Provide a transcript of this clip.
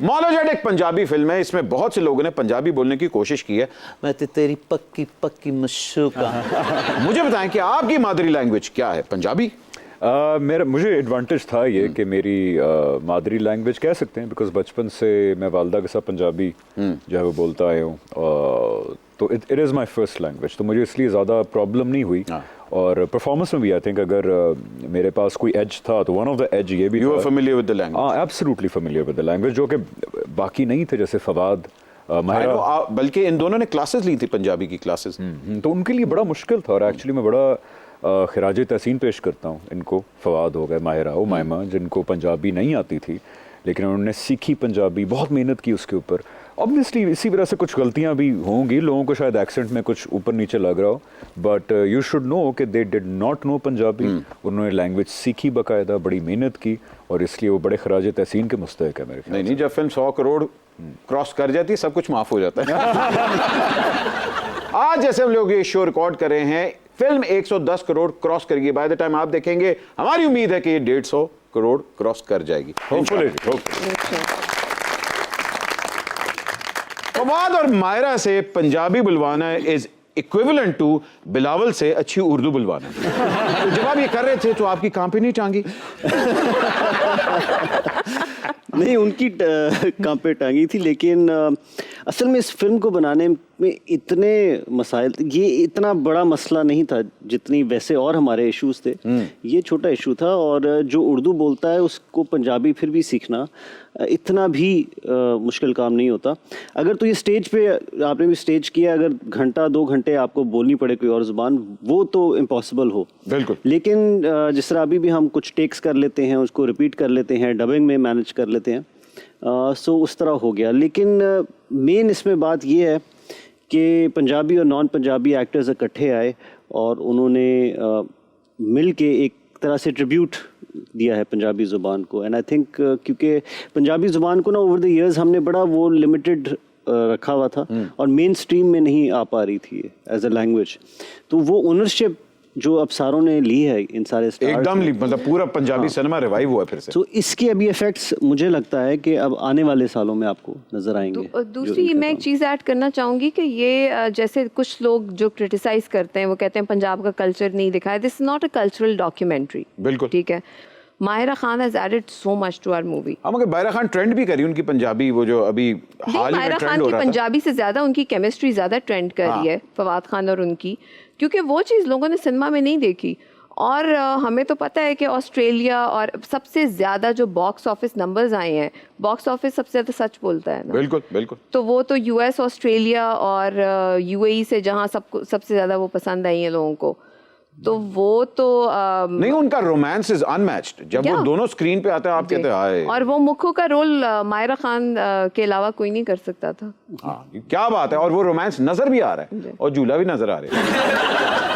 मौलाजेट एक पंजाबी फिल्म है, इसमें बहुत से लोगों ने पंजाबी बोलने की कोशिश की है। मैं तो तेरी पक्की पक्की मशूका। मुझे बताएं कि आपकी मादरी लैंग्वेज क्या है? पंजाबी? मुझे एडवांटेज था ये कि मेरी मादरी लैंग्वेज कह सकते हैं, बिकॉज बचपन से मैं वालदा के साथ पंजाबी जो है वो बोलता आया हूँ, तो it is my first language, तो मुझे इसलिए ज़्यादा प्रॉब्लम नहीं हुई। और परफॉर्मेंस में भी आई थिंक अगर मेरे पास कोई एज था तो वन ऑफ द एज ये भी you are familiar with the language? हाँ, absolutely familiar with the language, जो कि बाकी नहीं थे, जैसे फवाद माहिरा। बल्कि इन दोनों ने क्लासेस ली थी, पंजाबी की क्लासेस, तो उनके लिए बड़ा मुश्किल था। और एक्चुअली मैं बड़ा खिराज तहसीन पेश करता हूँ इनको, फवाद हो गए, माहिरा हो, मायमा, जिनको पंजाबी नहीं आती थी लेकिन उन्होंने सीखी पंजाबी, बहुत मेहनत की उसके ऊपर। ऑब्वियसली इसी वजह से कुछ गलतियाँ भी होंगी, लोगों को शायद एक्सेंट में कुछ ऊपर नीचे लग रहा हो, बट यू शुड नो कि they did not know Punjabi. उन्होंने लैंग्वेज सीखी बाकायदा, बड़ी मेहनत की, और इसलिए वो बड़े खराज तहसीन के मुस्तहिक है मेरे ख्याल से। नहीं, जब फिल्म 100 करोड़ क्रॉस कर जाती है सब कुछ माफ हो जाता है। आज जैसे हम लोग ये शो रिकॉर्ड कर रहे हैं, फिल्म 110 करोड़ क्रॉस करेगी। बाय द टाइम आप देखेंगे, हमारी उम्मीद है कि ये 150 करोड़ क्रॉस कर जाएगी। फवाद और मायरा से पंजाबी बुलवाना इज इक्विवेलेंट टू बिलावल से अच्छी उर्दू बुलवाना। तो जब आप ये कर रहे थे तो आपकी कांपी नहीं टांगी? नहीं, उनकी कांपे टांगी थी, लेकिन असल में इस फिल्म को बनाने में इतने मसाइल, ये इतना बड़ा मसला नहीं था जितनी वैसे और हमारे इश्यूज थे। ये छोटा इशू था, और जो उर्दू बोलता है उसको पंजाबी फिर भी सीखना इतना भी मुश्किल काम नहीं होता। अगर तो ये स्टेज पे, आपने भी स्टेज किया, अगर घंटा 2 घंटे आपको बोलनी पड़े कोई और ज़ुबान, वो तो इम्पॉसिबल हो। बिल्कुल। लेकिन जिस तरह अभी भी हम कुछ टेक्स कर लेते हैं, उसको रिपीट कर लेते हैं, डबिंग में मैनेज कर लेते हैं, सो उस तरह हो गया। लेकिन मेन इसमें बात ये है कि पंजाबी और नॉन पंजाबी एक्टर्स इकट्ठे आए और उन्होंने मिल के एक तरह से ट्रिब्यूट दिया है पंजाबी ज़ुबान को। एंड आई थिंक क्योंकि पंजाबी ज़ुबान को ना ओवर द इयर्स हमने बड़ा वो लिमिटेड रखा हुआ था और मेन स्ट्रीम में नहीं आ पा रही थी एज अ लैंग्वेज, तो वो ओनरशिप जो अब सारों ने ली है इन सारे एकदम ली, मतलब पूरा पंजाबी सिनेमा रिवाइव हुआ फिर से। तो इसके अभी इफेक्ट्स मुझे लगता है कि अब आने वाले सालों में आपको नजर आएंगे। तो दूसरी मैं एक चीज़ ऐड करना चाहूँगी कि ये जैसे कुछ लोग जो क्रिटिसाइज करते हैं, वो कहते हैं पंजाब का कल्चर नहीं दिखाया। This is not a cultural documentary. बिल्कुल ठीक है। Mahira Khan has added so much to our movie। मगर माहिरा खान ट्रेंड भी करी उनकी पंजाबी, वो जो अभी हाल ही माहिरा में ट्रेंड खान हो की रहा था। पंजाबी से ज्यादा उनकी केमिस्ट्री ज्यादा ट्रेंड कर रही है, फवाद खान और उनकी, क्योंकि वो चीज़ लोगों ने सिनेमा में नहीं देखी। और हमें तो पता है कि ऑस्ट्रेलिया और सबसे ज्यादा जो बॉक्स ऑफिस नंबर्स आए हैं, बॉक्स ऑफिस सबसे ज्यादा सच बोलता है ना। बिल्कुल बिल्कुल। तो वो तो यूएस, ऑस्ट्रेलिया और यूएई से जहाँ सबसे ज्यादा वो पसंद आई है लोगों को, तो वो तो नहीं, उनका रोमांस इज अनमैच्ड। जब वो दोनों स्क्रीन पे आते हैं आप कहते हैं हाय। और वो मुखो का रोल माहिरा खान के अलावा कोई नहीं कर सकता था। हाँ, क्या बात है। और वो रोमांस नजर भी आ रहा है और झूला भी नजर आ रहा है।